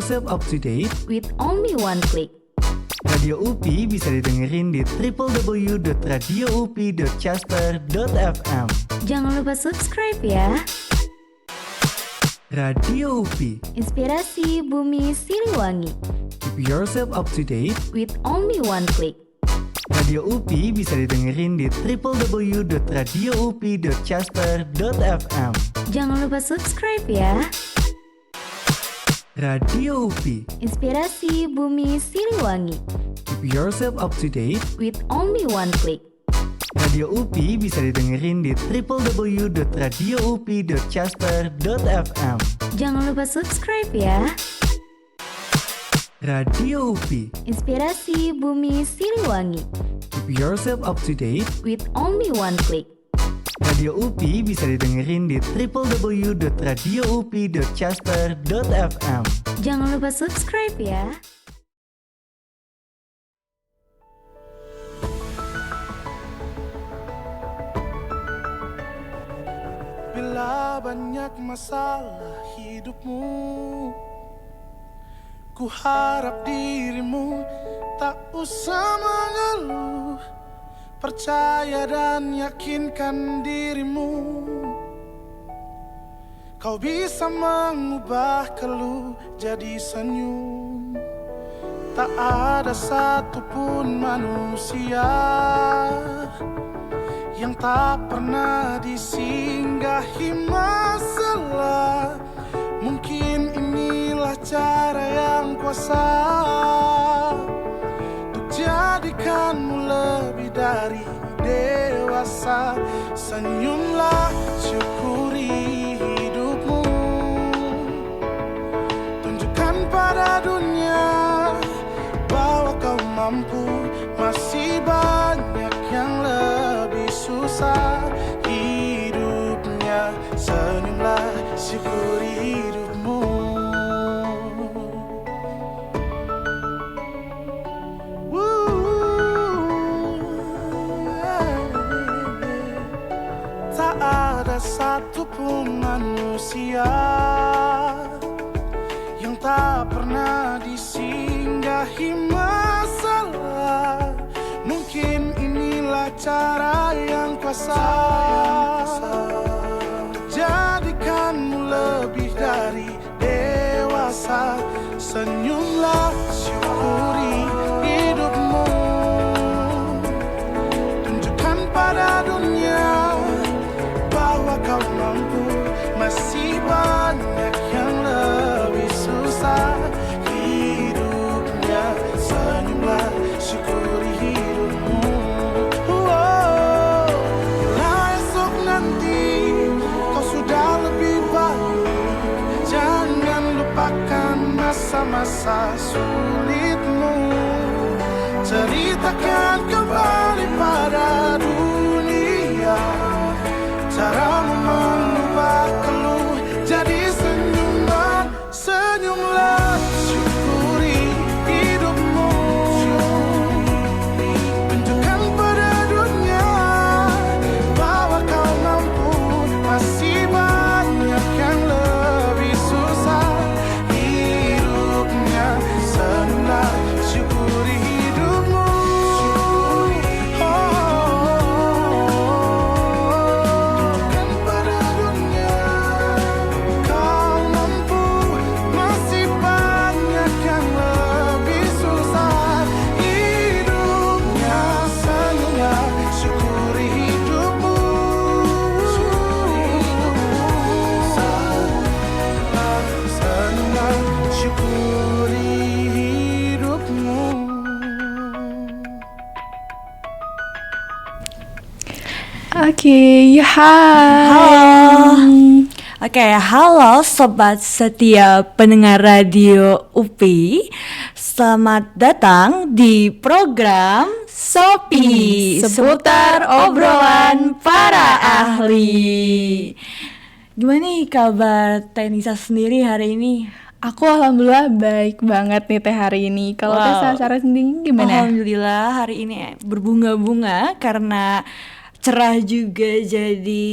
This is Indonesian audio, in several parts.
yourself up to date with only one click. Radio UPI bisa didengerin di www.radioupi.casper.fm. Jangan lupa subscribe ya. Radio UPI, Inspirasi Bumi Siliwangi keep yourself up to date. with only one click. Radio UPI bisa didengerin di www.radioupi.casper.fm. Jangan lupa subscribe ya. Radio UPI, Inspirasi Bumi Siliwangi keep yourself up to date. with only one click. Radio UPI bisa didengerin di www.radioupi.casper.fm. Jangan lupa subscribe ya. Radio UPI, Inspirasi Bumi Siliwangi keep yourself up to date. with only one click. Radio UPI bisa didengerin di www.radioupi.casper.fm. Jangan lupa subscribe ya. Bila banyak masalah hidupmu, ku harap dirimu tak usah mengeluh. Percaya dan yakinkan dirimu, kau bisa mengubah keluh jadi senyum. Tak ada satupun manusia yang tak pernah disinggahi masalah. Mungkin inilah cara yang kuasa untuk jadikanmu lebih dari dewasa. Senyumlah, syukuri hidupmu, tunjukkan pada dunia bahwa kau mampu. Masih banyak yang lebih susah hidupnya. Senyumlah, syukuri hidupmu. Tak ada satupun manusia yang tak pernah disinggahi masalah. Mungkin inilah cara yang kuasa untuk jadikanmu lebih dari dewasa. Senyumlah, syukuri hidupmu, tunjukkan pada dunia bahwa kau mampu. Masih banyak yang lebih susah hidupnya. Senyumlah, syukuri hidupmu. Bila esok nanti kau sudah lebih baik, jangan lupakan masa-masa sulitmu. Ceritakan kembali pada dunia caramu mengubah keluh jadi senyuman. Senyumlah, syukuri hidupmu, tunjukkan pada dunia bahwa kau mampu. Masih banyak yang lebih susah hidupnya. Senyumlah, syukuri hidupmu. Tunjukkan pada dunia kau mampu. Masih banyak yang lebih susah hidupnya. Senyumlah, syukuri hidupmu. Senyumlah, syukuri hidupmu. Oke, hai. Oke, halo sobat setia pendengar radio UPI. Selamat datang di program Sopi seputar obrolan para ahli. Gimana nih kabar Teh Nisa sendiri hari ini? Aku alhamdulillah baik banget nih Teh hari ini. Kalau Teh Sarah sendiri gimana? Alhamdulillah hari ini berbunga-bunga karena cerah juga, jadi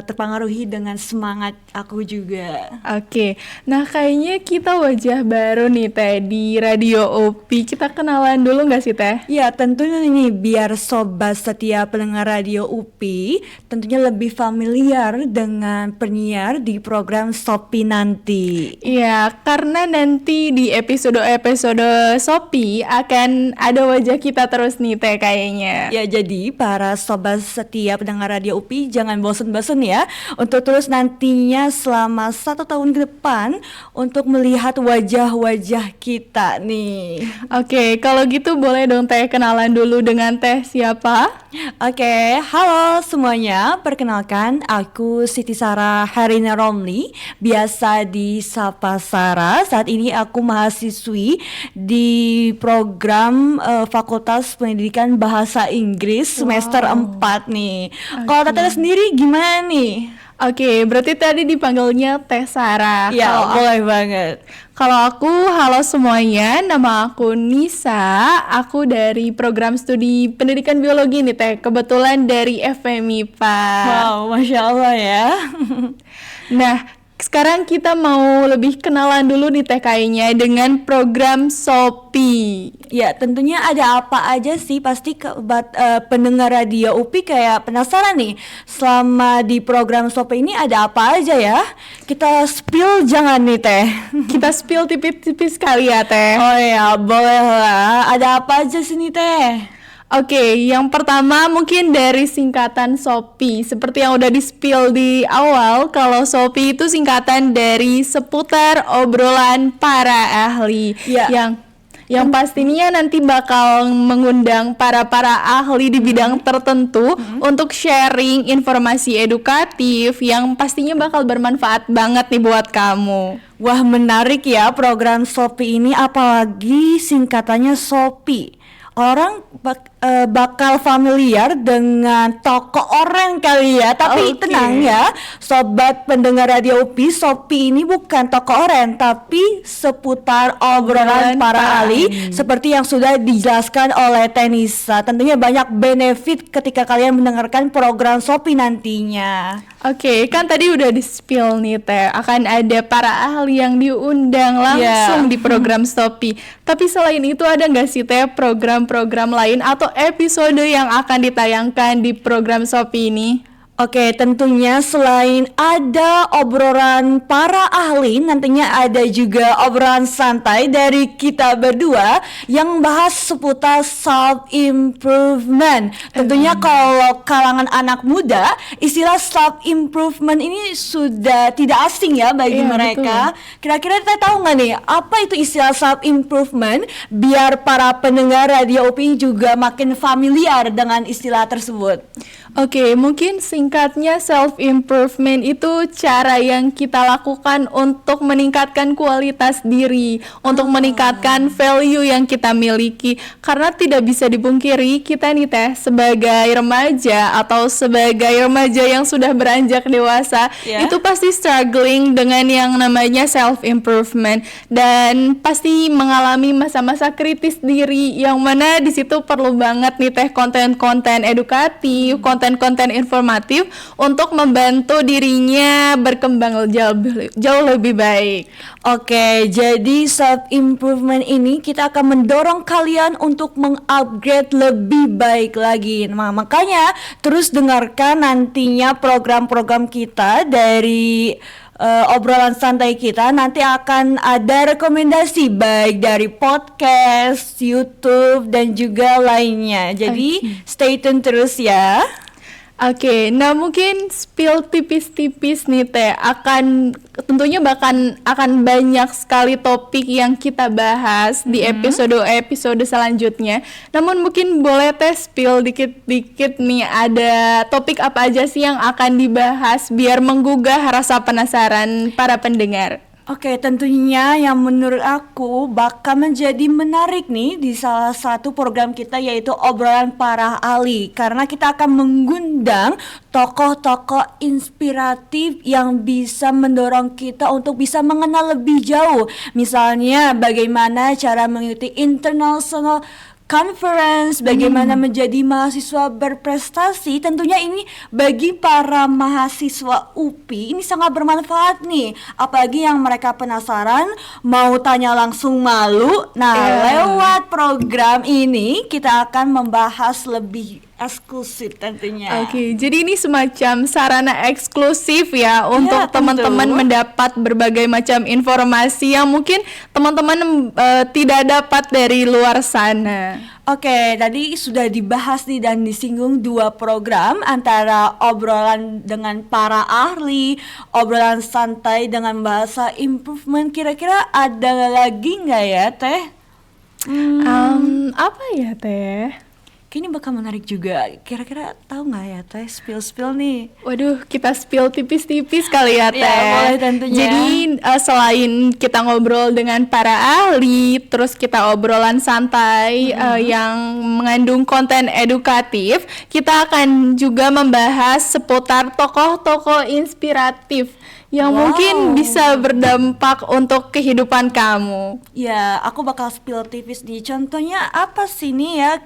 terpengaruhi dengan semangat aku juga. Oke, nah kayaknya kita wajah baru nih Teh di Radio UPI. Kita kenalan dulu nggak sih Teh? Ya tentunya nih biar sobat setia pendengar Radio UPI tentunya lebih familiar dengan penyiar di program Sopi nanti. Iya, karena nanti di episode-episode Sopi akan ada wajah kita terus nih Teh kayaknya. Ya jadi para sobat setia pendengar Radio UPI jangan bosan-bosan ya untuk terus nantinya selama 1 tahun ke depan untuk melihat wajah-wajah kita nih. Oke, kalau gitu boleh dong Teh kenalan dulu dengan Teh siapa? Oke, halo semuanya. Perkenalkan, aku Siti Sarah Herina Romli, biasa disapa Sarah. Saat ini aku mahasiswi di program Fakultas Pendidikan Bahasa Inggris semester 4 nih. Kalau Teteh sendiri gimana nih? Oke, berarti tadi dipanggilnya Teh Sarah. Ya, Kalau boleh banget. Kalau aku, halo semuanya, nama aku Nisa, aku dari program studi pendidikan biologi nih Teh, kebetulan dari FMIPA. Wow, Masya Allah ya. Nah, sekarang kita mau lebih kenalan dulu nih Teh kayaknya dengan program Sopi. Ya, tentunya ada apa aja sih, pasti pendengar Radio UPI kayak penasaran nih. Selama di program Sopi ini ada apa aja ya? Kita spill jangan nih Teh. Kita spill tipis-tipis kali ya Teh. Oh ya, boleh lah. Ada apa aja sih nih Teh? Oke, yang pertama mungkin dari singkatan Sopi. Seperti yang udah di-spill di awal, kalau Sopi itu singkatan dari seputar obrolan para ahli. Ya. Yang pastinya nanti bakal mengundang para ahli di bidang tertentu untuk sharing informasi edukatif yang pastinya bakal bermanfaat banget nih buat kamu. Wah, menarik ya program Sopi ini, apalagi singkatannya Sopi. Orang bakal familiar dengan tokoh oren kali ya. Tapi Oke. tenang ya, sobat pendengar Radio UPI, Sopi ini bukan tokoh oren, tapi seputar obrolan para ahli seperti yang sudah dijelaskan oleh Tenisa. Tentunya banyak benefit ketika kalian mendengarkan program Sopi nantinya. Oke, kan tadi udah di-spill nih Teh, akan ada para ahli yang diundang langsung di program Sopi. Tapi selain itu ada nggak sih Teh program-program lain atau episode yang akan ditayangkan di program Sopi ini? Oke, tentunya selain ada obrolan para ahli, nantinya ada juga obrolan santai dari kita berdua yang bahas seputar self-improvement. Tentunya kalau kalangan anak muda, istilah self-improvement ini sudah tidak asing ya bagi Iya, mereka. Kira-kira kita tahu nggak nih, apa itu istilah self-improvement? Biar para pendengar Radio UPI juga makin familiar dengan istilah tersebut. Oke, mungkin singkatnya self-improvement itu cara yang kita lakukan untuk meningkatkan kualitas diri, untuk meningkatkan value yang kita miliki. Karena tidak bisa dipungkiri, kita nih Teh sebagai remaja atau sebagai remaja yang sudah beranjak dewasa, itu pasti struggling dengan yang namanya self-improvement dan pasti mengalami masa-masa kritis diri yang mana di situ perlu banget nih Teh konten-konten edukatif, konten-konten informatif untuk membantu dirinya berkembang jauh lebih baik. Oke, jadi self improvement ini kita akan mendorong kalian untuk mengupgrade lebih baik lagi. Nah, makanya terus dengarkan nantinya program-program kita dari obrolan santai kita. Nanti akan ada rekomendasi baik dari podcast, YouTube dan juga lainnya. Jadi stay tune terus ya. Oke, nah mungkin spill tipis-tipis nih Teh, tentunya akan banyak sekali topik yang kita bahas di episode selanjutnya. Namun mungkin boleh Teh spill dikit-dikit nih, ada topik apa aja sih yang akan dibahas biar menggugah rasa penasaran para pendengar. Oke, tentunya yang menurut aku bakal menjadi menarik nih di salah satu program kita, yaitu obrolan para ahli, karena kita akan mengundang tokoh-tokoh inspiratif yang bisa mendorong kita untuk bisa mengenal lebih jauh. Misalnya bagaimana cara mengikuti international conference, bagaimana menjadi mahasiswa berprestasi. Tentunya ini bagi para mahasiswa UPI ini sangat bermanfaat nih. Apalagi yang mereka penasaran, mau tanya langsung malu. Nah, lewat program ini kita akan membahas lebih eksklusif tentunya. Oke, jadi ini semacam sarana eksklusif ya untuk tentu. teman-teman mendapat berbagai macam informasi yang mungkin teman-teman tidak dapat dari luar sana. Oke, tadi sudah dibahas nih dan disinggung 2 program, antara obrolan dengan para ahli, obrolan santai dengan bahasa improvement. Kira-kira ada lagi nggak ya, Teh? Apa ya, Teh? Kayaknya bakal menarik juga. Kira-kira tahu nggak ya, Teh? Spill nih. Waduh, kita spill tipis-tipis kali ya, Teh. Ya, boleh tentunya. Jadi selain kita ngobrol dengan para ahli, terus kita obrolan santai yang mengandung konten edukatif, kita akan juga membahas seputar tokoh-tokoh inspiratif yang mungkin bisa berdampak untuk kehidupan kamu. Ya, aku bakal spill tipis nih. Contohnya apa sih nih ya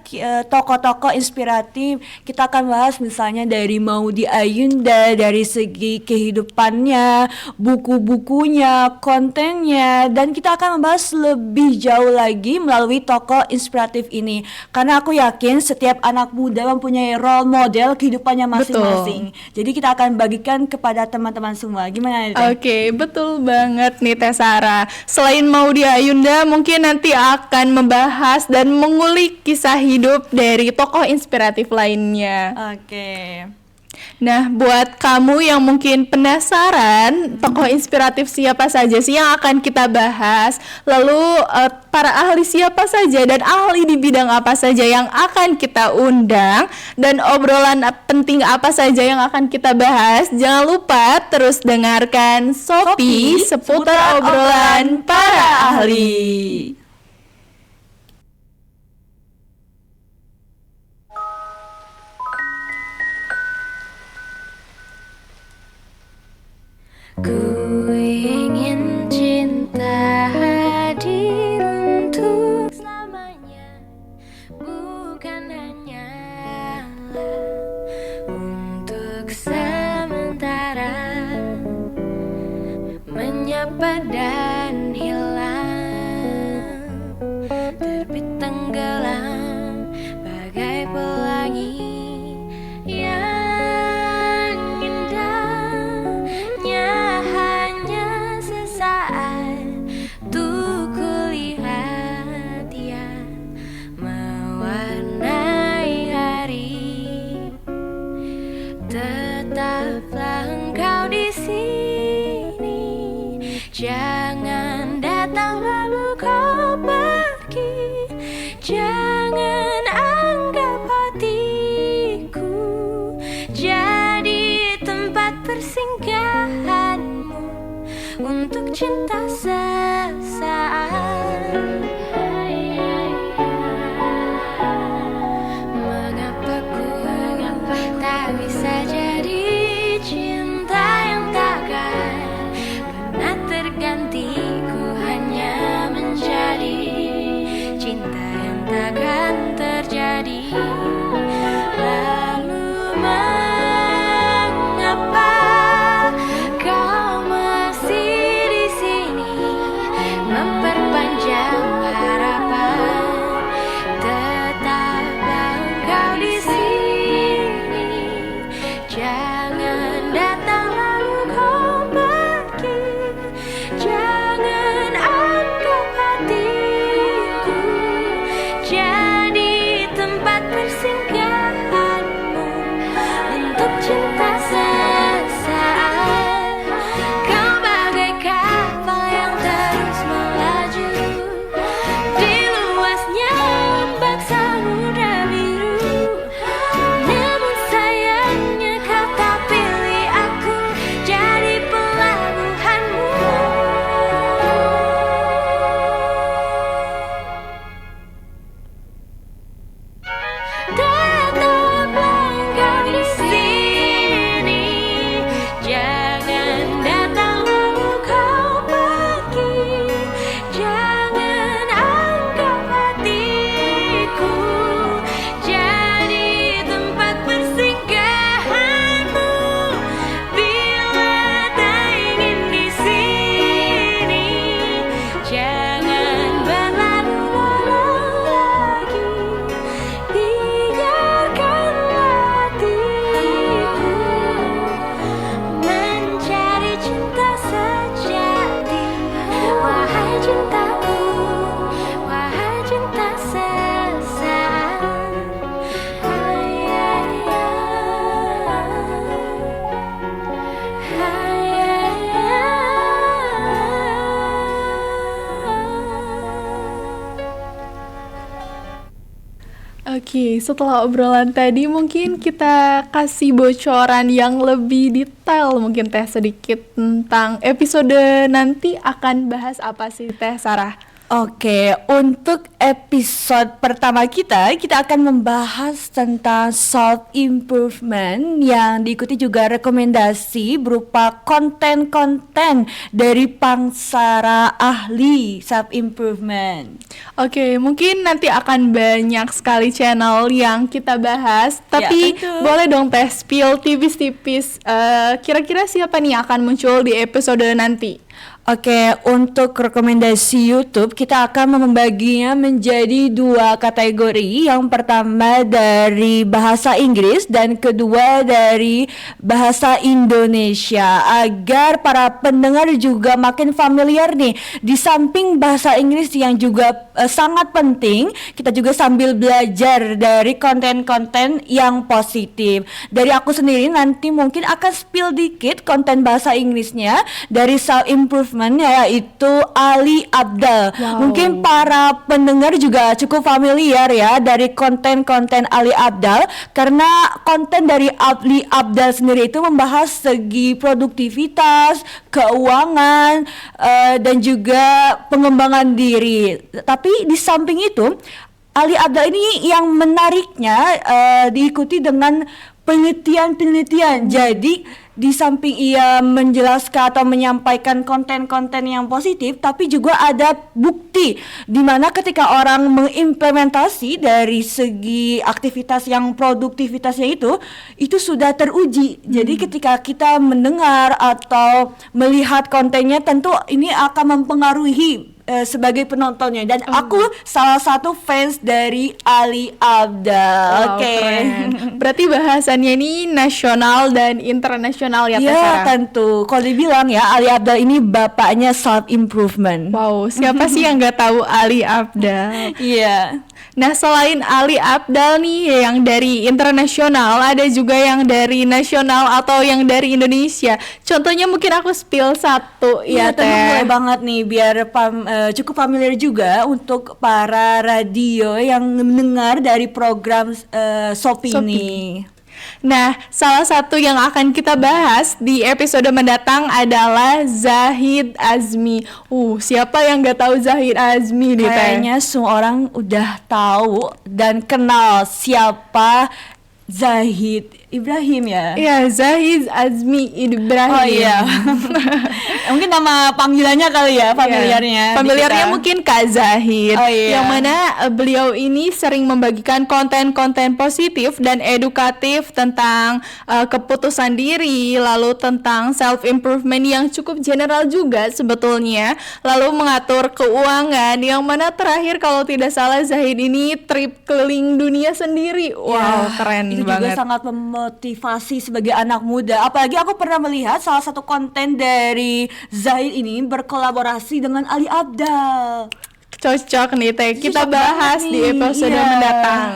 tokoh-tokoh inspiratif? Kita akan bahas misalnya dari Maudy Ayunda, dari segi kehidupannya, buku-bukunya, kontennya, dan kita akan membahas lebih jauh lagi melalui tokoh inspiratif ini. Karena aku yakin setiap anak muda mempunyai role model kehidupannya masing-masing. Jadi kita akan bagikan kepada teman-teman semua. Gimana? Oke, betul banget nih Teh Sarah. Selain Maudy Ayunda, mungkin nanti akan membahas dan mengulik kisah hidup dari tokoh inspiratif lainnya. Oke. Nah, buat kamu yang mungkin penasaran tokoh inspiratif siapa saja sih yang akan kita bahas, lalu para ahli siapa saja dan ahli di bidang apa saja yang akan kita undang, dan obrolan penting apa saja yang akan kita bahas, jangan lupa terus dengarkan Sopi seputar obrolan para ahli. Ku ingin cinta hadir untuk selamanya, bukan hanyalah untuk sementara, menyapa dan hilang. Oke, setelah obrolan tadi mungkin kita kasih bocoran yang lebih detail mungkin Teh sedikit tentang episode nanti akan bahas apa sih Teh Sarah? Oke, untuk episode pertama kita akan membahas tentang self improvement yang diikuti juga rekomendasi berupa konten-konten dari pangsara ahli self improvement. Oke, mungkin nanti akan banyak sekali channel yang kita bahas, tapi tentu. boleh dong Teh spill tipis-tipis kira-kira siapa nih yang akan muncul di episode nanti? Oke, untuk rekomendasi YouTube kita akan membaginya menjadi 2 kategori. Yang pertama dari bahasa Inggris dan kedua dari bahasa Indonesia, agar para pendengar juga makin familiar nih. Di samping bahasa Inggris yang juga sangat penting, kita juga sambil belajar dari konten-konten yang positif. Dari aku sendiri nanti mungkin akan spill dikit konten bahasa Inggrisnya dari self improvement, yaitu Ali Abdal. Wow. Mungkin para pendengar juga cukup familiar ya dari konten-konten Ali Abdal, karena konten dari Ali Abdal sendiri itu membahas segi produktivitas, keuangan, dan juga pengembangan diri. Tapi di samping itu, Ali Abdal ini yang menariknya diikuti dengan penelitian-penelitian. Jadi di samping ia menjelaskan atau menyampaikan konten-konten yang positif, tapi juga ada bukti di mana ketika orang mengimplementasi dari segi aktivitas yang produktivitasnya itu sudah teruji. Jadi ketika kita mendengar atau melihat kontennya, tentu ini akan mempengaruhi sebagai penontonnya, dan aku salah satu fans dari Ali Abdal. Wow, Oke. keren. Berarti bahasannya ini nasional dan internasional ya Teh Ya Sarah? tentu. Kalau dibilang ya, Ali Abdal ini bapaknya self improvement. Wow, siapa sih yang nggak tahu Ali Abdal? Iya. Nah, selain Ali Abdal nih yang dari internasional, ada juga yang dari nasional atau yang dari Indonesia. Contohnya mungkin aku spill satu ya Tentu Teh. boleh banget nih, biar cukup familiar juga untuk para radio yang mendengar dari program Sopi ini. Nah, salah satu yang akan kita bahas di episode mendatang adalah Zahid Azmi. Siapa yang nggak tahu Zahid Azmi nih Teh? Kayaknya semua orang udah tahu dan kenal siapa Zahid Ibrahim ya. Iya, Zahid Azmi Ibrahim. Oh iya. Mungkin nama panggilannya kali ya, familiarnya. Iya. Familiarnya mungkin Kak Zahid. Oh iya. Yang mana beliau ini sering membagikan konten-konten positif dan edukatif tentang keputusan diri, lalu tentang self improvement yang cukup general juga sebetulnya, lalu mengatur keuangan, yang mana terakhir kalau tidak salah Zahid ini trip keliling dunia sendiri. Wow, keren itu banget. juga sangat memotivasi sebagai anak muda. Apalagi aku pernah melihat salah satu konten dari Zahid ini berkolaborasi dengan Ali Abdal. Cocok nih Teh, kita Cocok bahas banget di nih, episode iya. mendatang.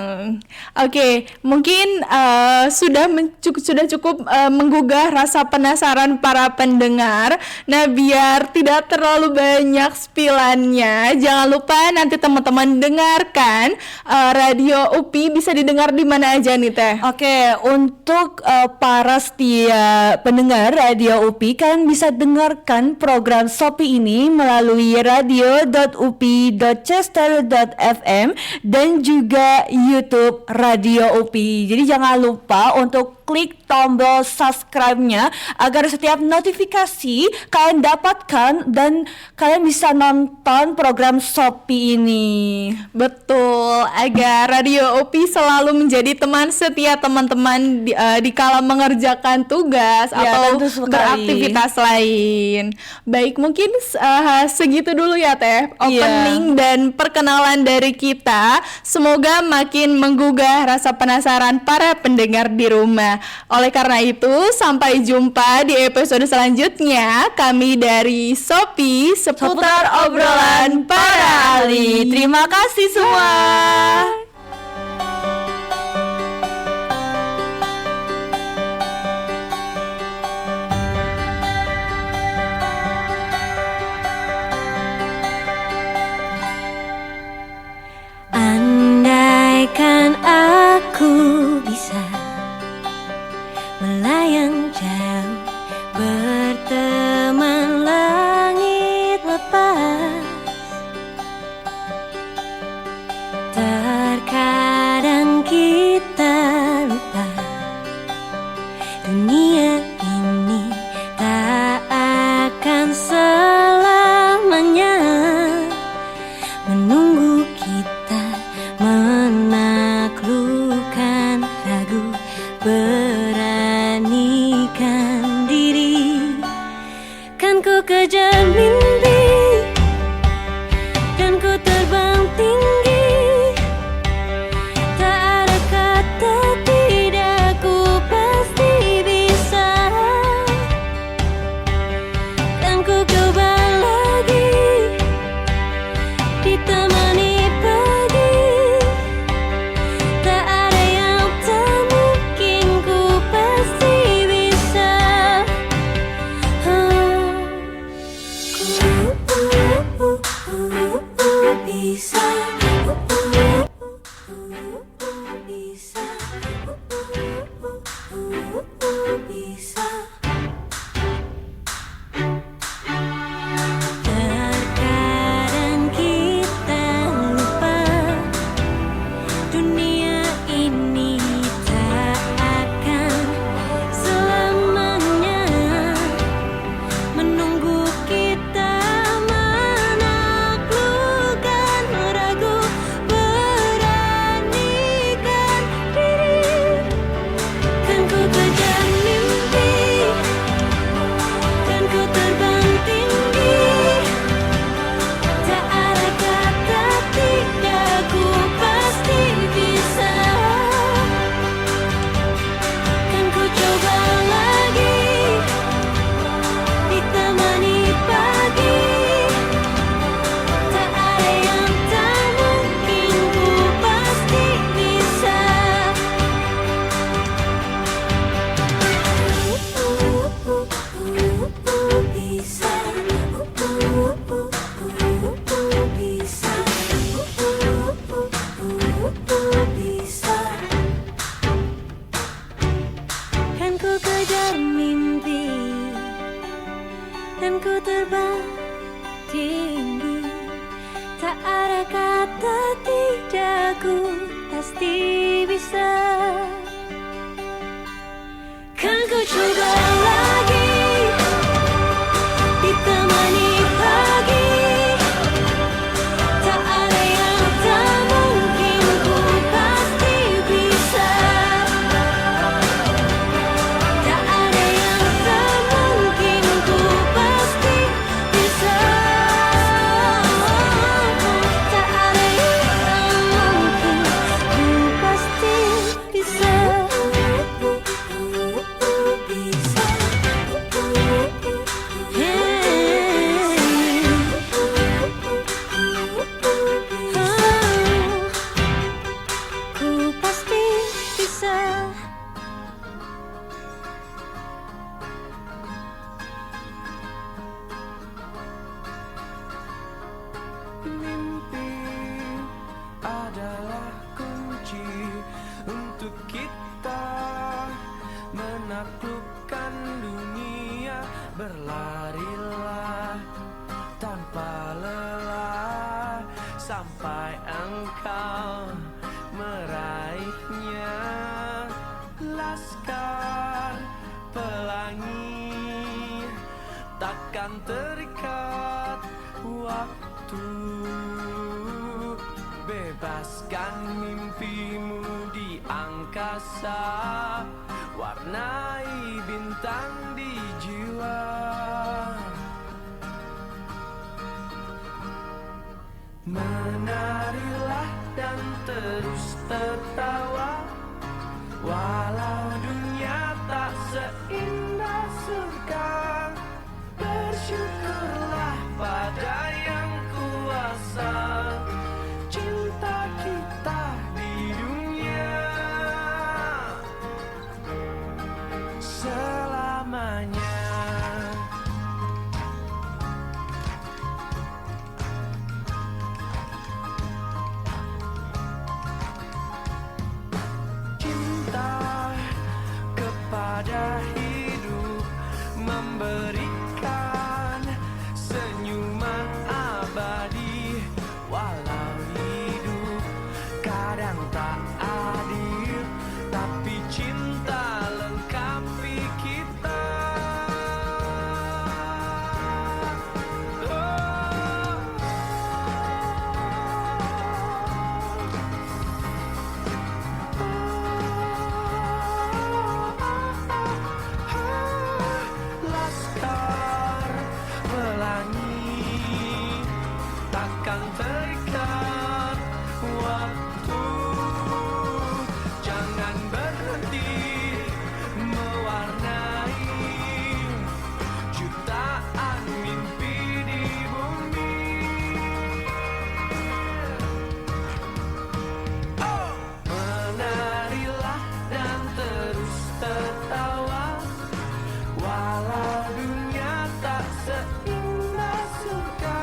Oke, mungkin sudah cukup menggugah rasa penasaran para pendengar. Nah, biar tidak terlalu banyak spillannya, jangan lupa nanti teman-teman dengarkan Radio UPI, bisa didengar di mana aja nih Teh? Oke, untuk para setia pendengar Radio UPI, kalian bisa dengarkan program Sopi ini melalui radio.upi.chester.fm dan juga YouTube Radio UPI. Jadi jangan lupa untuk klik tombol subscribe-nya agar setiap notifikasi kalian dapatkan dan kalian bisa nonton program Sopi ini. Betul, agar Radio UPI selalu menjadi teman setia teman-teman di kala mengerjakan tugas Ya, atau tentu sekali. beraktivitas lain. Baik, mungkin segitu dulu ya Teh, opening dan perkenalan dari kita. Semoga makin menggugah rasa penasaran para pendengar di rumah. Oleh karena itu, sampai jumpa di episode selanjutnya. Kami dari Sopi, seputar obrolan para ahli. Terima kasih semua. Andaikan menunggu kita menaklukkan ragu, beranikan diri. Kan ku kejar mimpi dan ku terbang tinggi. Tak ada kata tidak, ku pasti bisa. Dan ku coba lagi, ditemani pagi. Tak ada yang tak mungkin, ku pasti bisa. Bisa. Bisa. Bisa. Terkadang kita lupa dunia ini tak akan selamanya menunggu kita menaklukkan ragu, beranikan diri. Kan ku kejar mimpi dan ku terbang tinggi. Tak ada kata tidak, ku pasti bisa. Kan ku coba lagi, ditemani pagi. Tak ada yang tak mungkin, ku pasti bisa. Bisa. Bisa. Kan ku kejar mimpi dan ku terbang tinggi. Tak ada kata tidak, ku pasti bisa. Kan ku coba lagi, ditemani pagi. Tak ada yang tak mungkin, ku pasti bisa. Tak ada yang tak mungkin, ku pasti bisa. Tak ada yang tak mungkin, ku pasti bisa. Bisa. Ku pasti bisa. Mimpi adalah kunci untuk kita menaklukkan dunia. Berlarilah tanpa lelah sampai engkau meraihnya. Laskar pelangi takkan terikat waktu. Bebaskan mimpimu di angkasa, warnai bintang di jiwa. Menarilah dan terus tertawa, walau dunia tak seindah surga. Bersyukurlah pada yang kuasa, cinta kita di dunia selamanya. Cinta kepada hidup waktu. Jangan berhenti mewarnai jutaan mimpi di bumi. Menarilah dan terus tertawa, walau dunia tak seindah surga.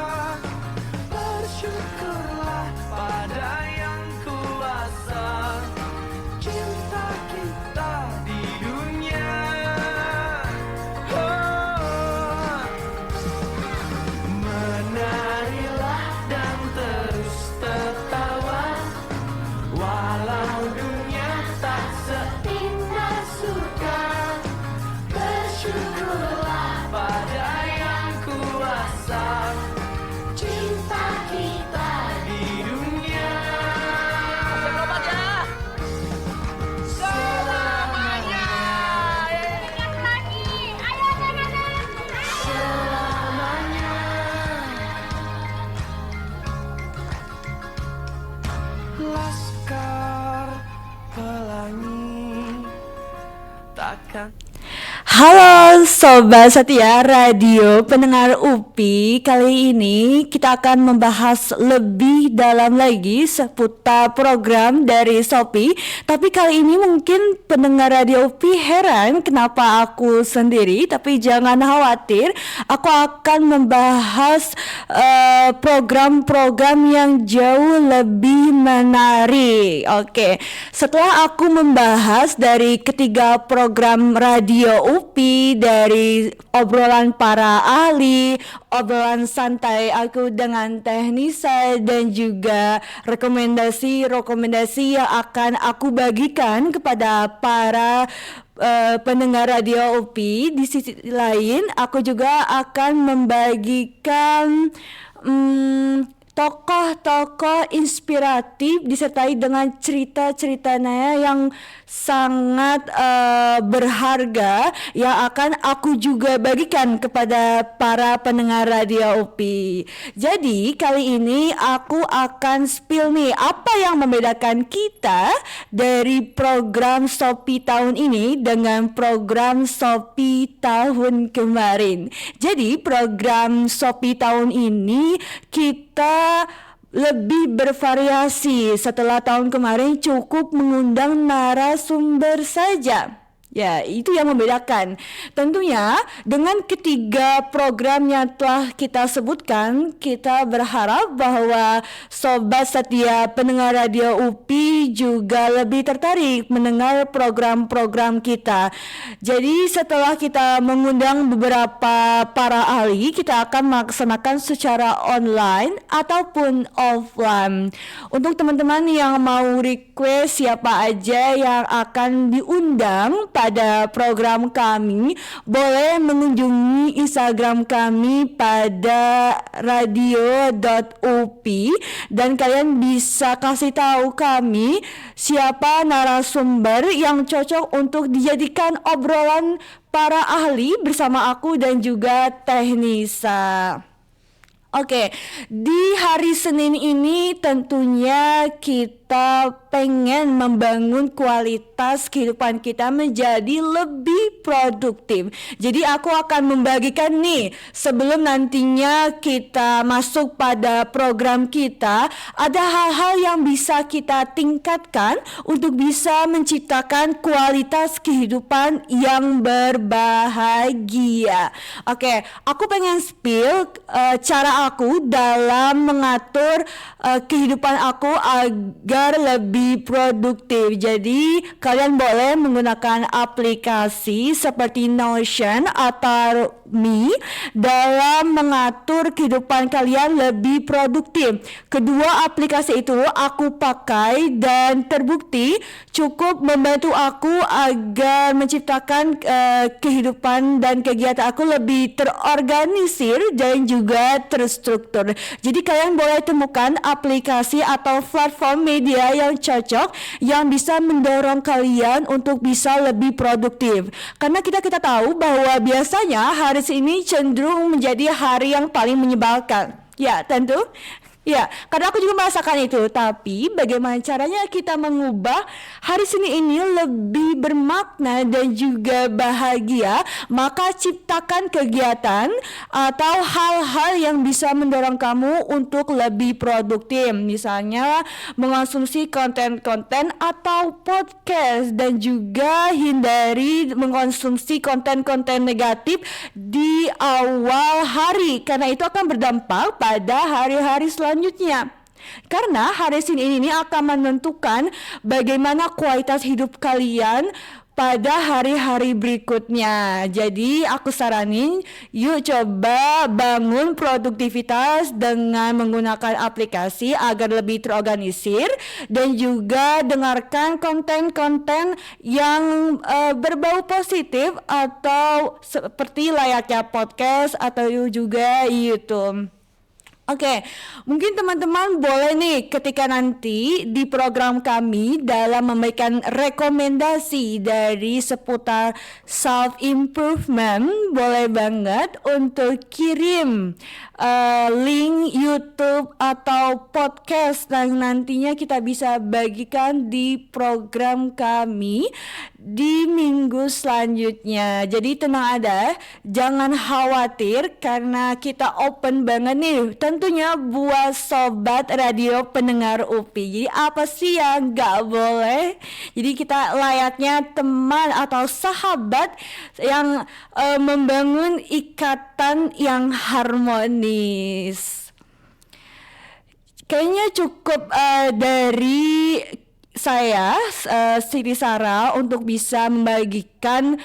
Bersyukurlah pada yang kuasa, cinta kita di dunia. Menarilah dan terus tertawa, walau dunia tak seindah surga. Bersyukurlah pada yang kuasa, cinta kita di dunia. Selamanya. Selamanya. Laskar Pelangi takkan. Halo Sobat Setia Radio pendengar UPI, kali ini kita akan membahas lebih dalam lagi seputar program dari Shopee. Tapi kali ini mungkin pendengar Radio UPI heran kenapa aku sendiri, tapi jangan khawatir, aku akan membahas program-program yang jauh lebih menarik. Oke, setelah aku membahas dari ketiga program Radio UPI, dari obrolan para ahli, obrolan santai aku dengan Teknisa, dan juga rekomendasi yang akan aku bagikan kepada para pendengar Radio UPI. Di sisi lain aku juga akan membagikan tokoh-tokoh inspiratif disertai dengan cerita-ceritanya yang sangat berharga yang akan aku juga bagikan kepada para pendengar Radio UPI. Jadi kali ini aku akan spill nih apa yang membedakan kita dari program Shopee tahun ini dengan program Shopee tahun kemarin. Jadi program Shopee tahun ini kita lebih bervariasi. Setelah tahun kemarin cukup mengundang narasumber saja. Ya, itu yang membedakan. Tentunya dengan ketiga program yang telah kita sebutkan, kita berharap bahwa Sobat Setia pendengar Radio UPI juga lebih tertarik mendengar program-program kita. Jadi setelah kita mengundang beberapa para ahli, kita akan melaksanakan secara online ataupun offline. Untuk teman-teman yang mau request siapa aja yang akan diundang pada program kami, boleh mengunjungi Instagram kami pada radio.upi dan kalian bisa kasih tahu kami siapa narasumber yang cocok untuk dijadikan obrolan para ahli bersama aku dan juga Teknisa. Oke, di hari Senin ini tentunya kita pengen membangun kualitas kehidupan kita menjadi lebih produktif. Jadi aku akan membagikan nih, sebelum nantinya kita masuk pada program kita, ada hal-hal yang bisa kita tingkatkan untuk bisa menciptakan kualitas kehidupan yang berbahagia. Oke, aku pengen spill cara aku dalam mengatur kehidupan aku agar lebih produktif. Jadi kalian boleh menggunakan aplikasi seperti Notion atau Me dalam mengatur kehidupan kalian lebih produktif. Kedua aplikasi itu aku pakai dan terbukti cukup membantu aku agar menciptakan kehidupan dan kegiatan aku lebih terorganisir dan juga terstruktur. Jadi kalian boleh temukan aplikasi atau platform media yang cocok yang bisa mendorong kalian untuk bisa lebih produktif. Karena kita tahu bahwa biasanya hari ini cenderung menjadi hari yang paling menyebalkan. Ya, tentu Ya, karena aku juga merasakan itu. Tapi bagaimana caranya kita mengubah hari Senin ini lebih bermakna dan juga bahagia? Maka ciptakan kegiatan atau hal-hal yang bisa mendorong kamu untuk lebih produktif. Misalnya mengonsumsi konten-konten atau podcast, dan juga hindari mengonsumsi konten-konten negatif di awal hari, karena itu akan berdampak pada hari-hari selanjutnya. Karena hari Senin ini akan menentukan bagaimana kualitas hidup kalian pada hari-hari berikutnya. Jadi aku saranin, yuk coba bangun produktivitas dengan menggunakan aplikasi agar lebih terorganisir, dan juga dengarkan konten-konten yang berbau positif atau seperti layaknya podcast atau juga YouTube. Oke, mungkin teman-teman boleh nih ketika nanti di program kami dalam memberikan rekomendasi dari seputar self improvement, boleh banget untuk kirim link YouTube atau podcast yang nantinya kita bisa bagikan di program kami di minggu selanjutnya. Jadi tenang ada, jangan khawatir karena kita open banget nih tentunya buat sobat radio pendengar UPI. Jadi apa sih yang gak boleh? Jadi kita layaknya teman atau sahabat yang membangun ikatan yang harmonis. Kayaknya cukup dari saya, Siti Sarah, untuk bisa membagikan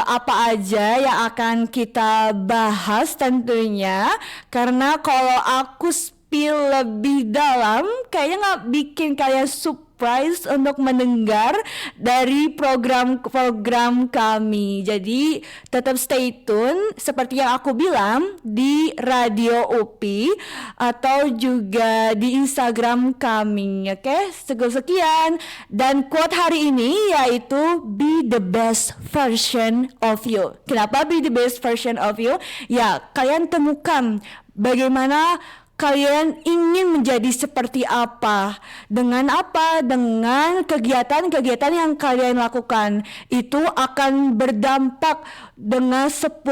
apa aja yang akan kita bahas tentunya. Karena kalau aku spill lebih dalam, kayaknya nggak bikin kalian surprise untuk mendengar dari program-program kami. Jadi tetap stay tune seperti yang aku bilang di Radio UPI atau juga di Instagram kami. Oke, sekian. Dan quote hari ini yaitu be the best version of you. Kenapa be the best version of you? Ya, kalian temukan bagaimana kalian ingin menjadi seperti apa. Dengan apa? Dengan kegiatan-kegiatan yang kalian lakukan. Itu akan berdampak dengan 10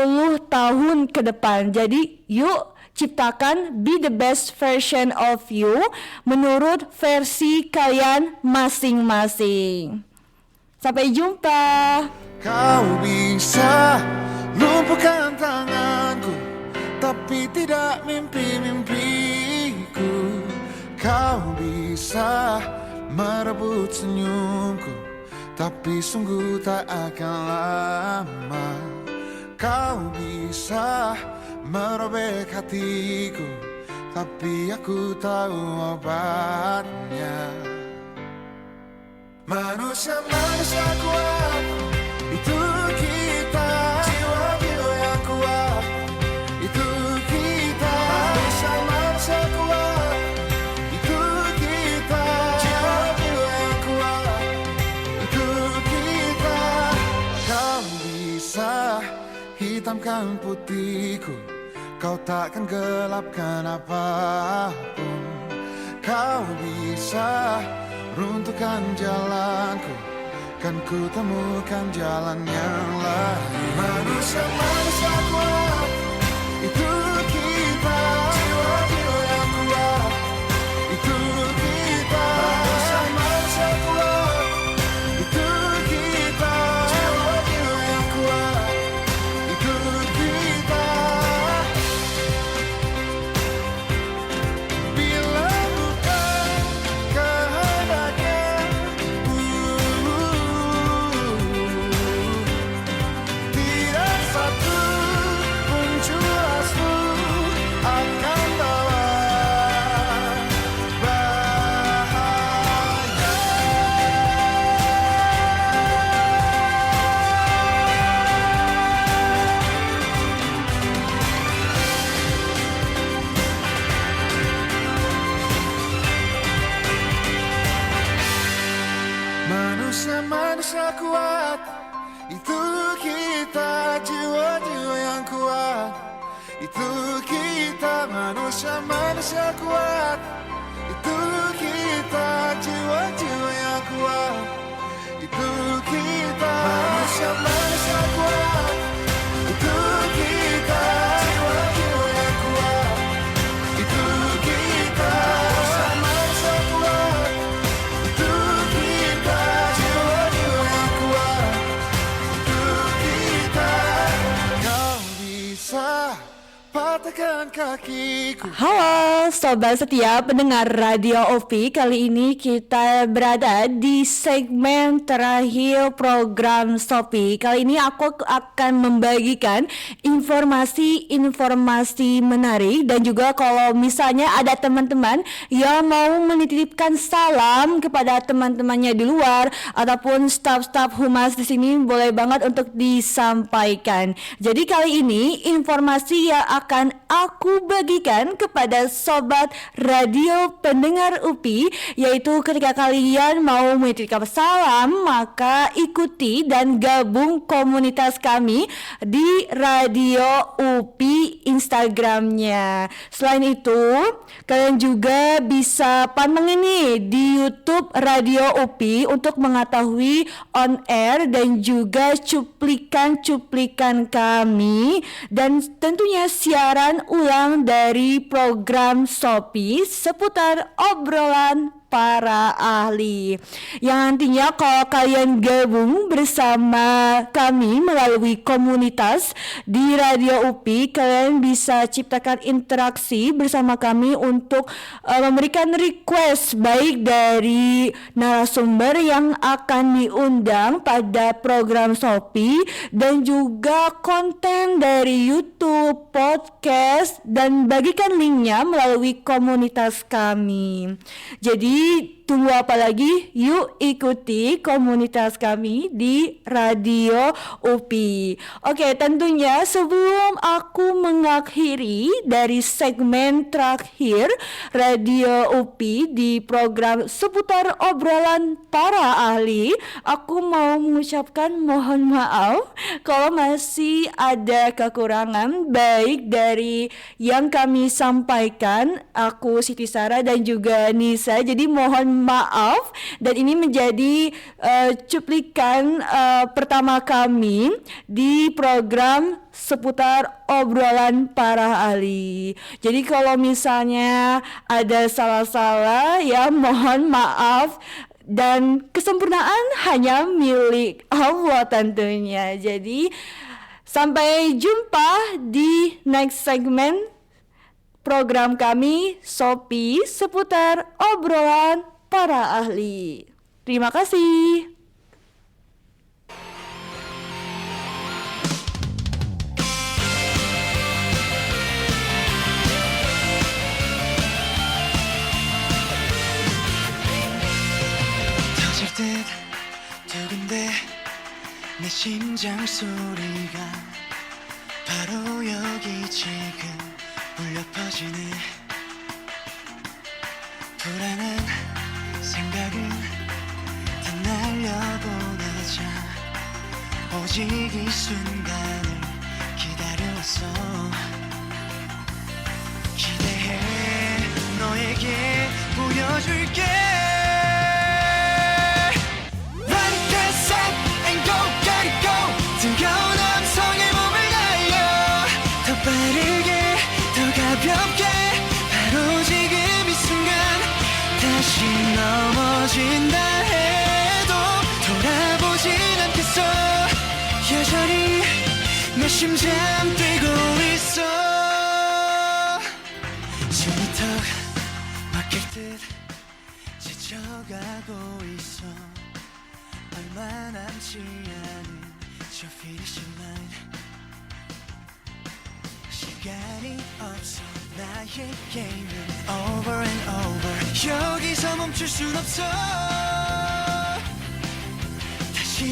tahun ke depan. Jadi yuk ciptakan be the best version of you menurut versi kalian masing-masing. Sampai jumpa. Kau bisa lumpuhkan tanganku, tapi tidak mimpi-mimpiku. Kau bisa merebut senyumku, tapi sungguh tak akan lama. Kau bisa merobek hatiku, tapi aku tahu obatnya. Manusia-manusia kuat, itu kita. Jiwa-jiwa yang kuat, itu kita. Manusia-manusia kuat, itu kita. Jiwa-jiwa yang kuat, itu kita. Kau bisa hitamkan putihku, kau takkan gelapkan apapun. Kau bisa runtuhkan jalanku, kan ku temukan jalan yang lain. Manusia-manusia kuat, itu kita. Jiwa-jiwa yang kuat, itu kita. Manusia-manusia kuat, itu kita. Jiwa-jiwa yang kuat, itu kita. Bila bukan kehendaknya, tidak satu pun jelasmu akan bawa bahaya. Manusia-manusia kuat, itu kita. Jiwa-jiwa yang kuat, itu kita. kita manusia kuat. Itu kita jiwa-jiwa yang kuat. Itu kita manusia kuat. Itu kita jiwa-jiwa yang kuat. Itu kita manusia kuat. Itu kita jiwa-jiwa yang kuat. Itu kita. Kau bisa patahkan kakiku. Halo sobat setia pendengar Radio OP, kali ini kita berada di segmen terakhir program Sopi. Kali ini aku akan membagikan informasi-informasi menarik, dan juga kalau misalnya ada teman-teman yang mau menitipkan salam kepada teman-temannya di luar ataupun staf-staf humas di sini, boleh banget untuk disampaikan. Jadi kali ini informasi yang akan aku bagikan kepada sobat radio pendengar UPI, yaitu ketika kalian mau menitipkan salam, maka ikuti dan gabung komunitas kami di Radio UPI Instagramnya. Selain itu, kalian juga bisa pantengin nih di YouTube Radio UPI untuk mengetahui on air dan juga cuplikan-cuplikan kami, dan tentunya siaran ulang dari program Sopi seputar obrolan para ahli, yang nantinya kalau kalian gabung bersama kami melalui komunitas di Radio UPI, kalian bisa ciptakan interaksi bersama kami untuk memberikan request baik dari narasumber yang akan diundang pada program Sopi, dan juga konten dari YouTube, podcast, dan bagikan linknya melalui komunitas kami. Jadi tunggu apa lagi? Yuk ikuti komunitas kami di Radio UPI. Oke, tentunya sebelum aku mengakhiri dari segmen terakhir Radio UPI di program seputar obrolan para ahli, aku mau mengucapkan mohon maaf kalau masih ada kekurangan baik dari yang kami sampaikan, aku Siti Sarah dan juga Nisa. Jadi mohon maaf, dan ini menjadi cuplikan pertama kami di program seputar obrolan para ahli. Jadi kalau misalnya ada salah-salah, ya mohon maaf, dan kesempurnaan hanya milik Allah tentunya. Jadi sampai jumpa di next segmen program kami Sopi seputar obrolan para ahli. Terima kasih. 터질 듯 두근대 내 심장 소리가 바로 여기 지금 울려 퍼지네. 불안한 생각은 다 날려보내자 오직 이 순간을 기다려왔어. 기대해 너에게 보여줄게. One, two, set and go, gotta go. 뜨거운 함성에 몸을 날려 더 빠르게 더 가볍게 바로 지금 이 순간 다시 넘어진다 해도 돌아보진 않겠어. 여전히 내 심장 뛰고 있어. 숨이 턱 막힐 듯 지쳐가고 있어. 얼마 남지 않은 저 finishing line. 시간이 없어 나의 게임은 over and over. 여기서 멈출 순 없어. 다시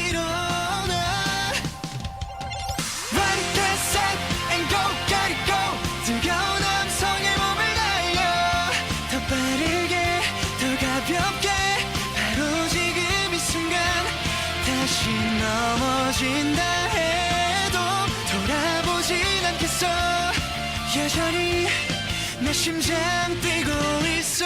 일어나. One, two, set and go, gotta go. 뜨거운 함성에 몸을 날려 더 빠르게 더 가볍게 바로 지금 이 순간 다시 넘어진다 해도 돌아보진 않겠어. 여전히 내 심장 뛰고 있어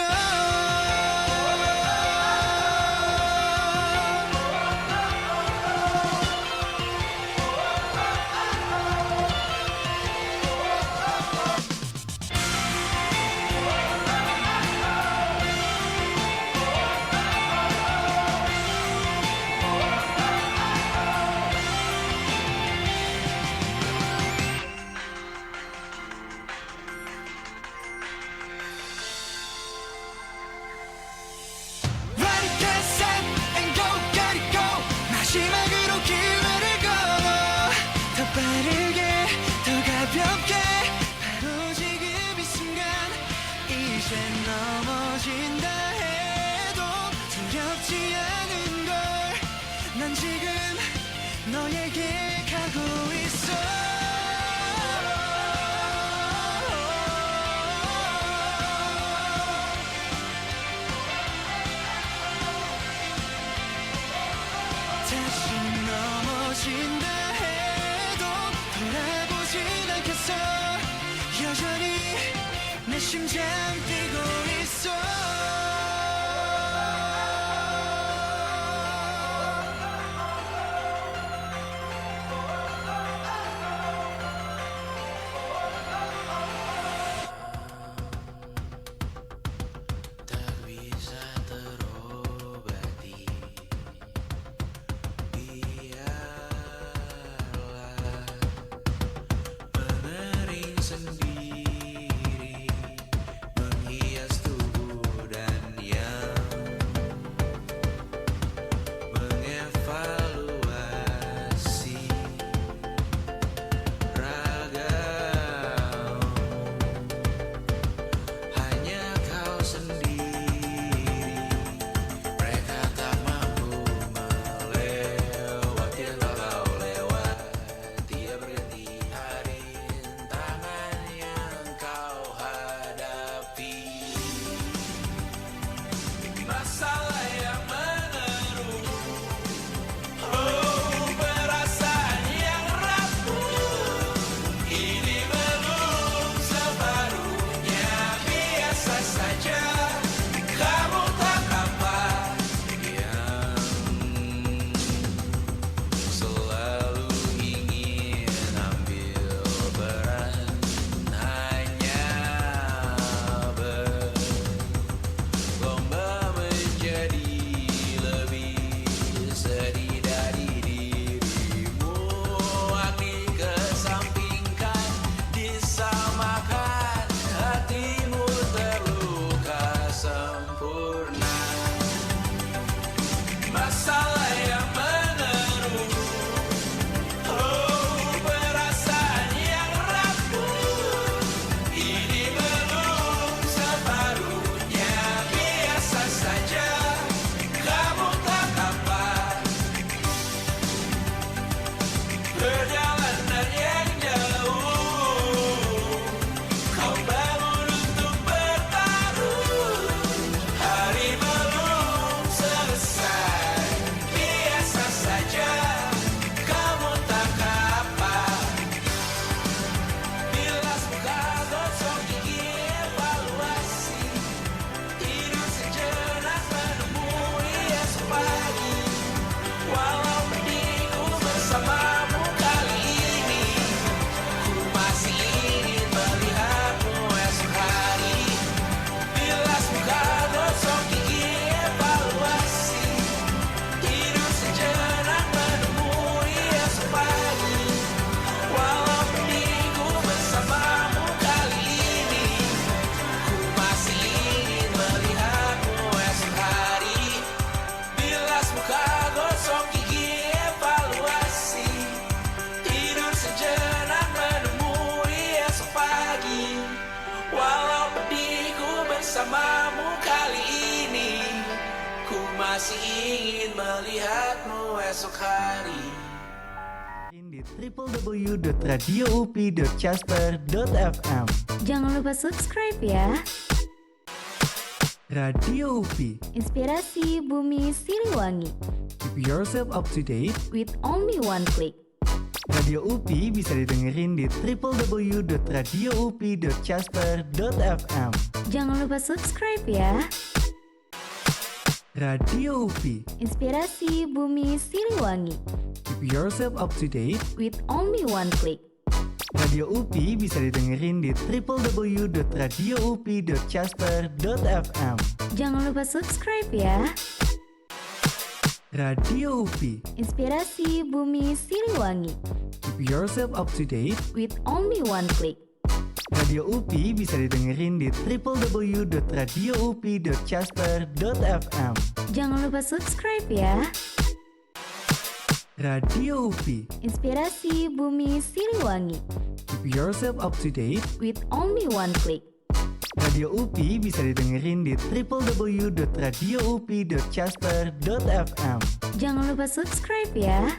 마지막으로 기회를 걸어 더 빠르게 더 가볍게 바로 지금 이 순간 이제 넘어진다 해도 두렵지 않은 걸 난 지금 너에게 가고 있어 다시 넘어진다 해도 돌아보진 않겠어 여전히 내 심장 뛰고 있어 Tak bisa terobati biarlah mengering sendiri menghias tubuh dan yang mengevaluasi ragam hanya kau sendiri mereka tak mampu melewati yang kau lewati dia berganti hari tangan yang kau hadapi masalah yang menerus perasaan yang rapuh ini belum separuhnya biasa saja kamu tak apa yang selalu ingin ambil peran hanya berlomba menjadi lebih sedih dari dirimu hati kesampingkan disamakan hatimu terluka sempurna masalah yang menerus perasaan yang rapuh ini belum separuhnya biasa saja kamu tak apa perjalanan yang jauh kau bangun untuk bertaruh hari belum selesai biasa saja kamu tak apa bilas muka gosok gigi evaluasi tidur sejenak menemui esok pagi walau pedihku bersamamu kali ini ku masih ingin melihatmu esok hari bilas muka gosok gigi evaluasi tidur sejenak menemui esok pagi walau pedihku bersamamu kali ini ku masih ingin melihatmu esok hari bilas muka gosok gigi evaluasi tidur sejenak menemui esok pagi walau pedihku bersamamu kali ini ku masih ingin melihatmu esok hari Di www.radioupi.casper.fm. Jangan lupa subscribe ya. Radio UPI. Inspirasi Bumi Siliwangi Keep yourself up to date. with only one click. Radio UPI bisa didengerin di www.radioupi.casper.fm. Jangan lupa subscribe ya. Radio UPI, Inspirasi Bumi Siliwangi. keep yourself up to date. With only one click. Radio UPI bisa didengerin di www.radioupi.casper.fm. Jangan lupa subscribe ya. Radio UPI, Inspirasi Bumi Siliwangi. keep yourself up to date. With only one click. Radio UPI bisa didengerin di www.radioupi.casper.fm. Jangan lupa subscribe ya. Radio UPI, Inspirasi Bumi Siliwangi. keep yourself up to date. With only one click. Radio UPI bisa didengerin di www.radioupi.casper.fm. Jangan lupa subscribe ya.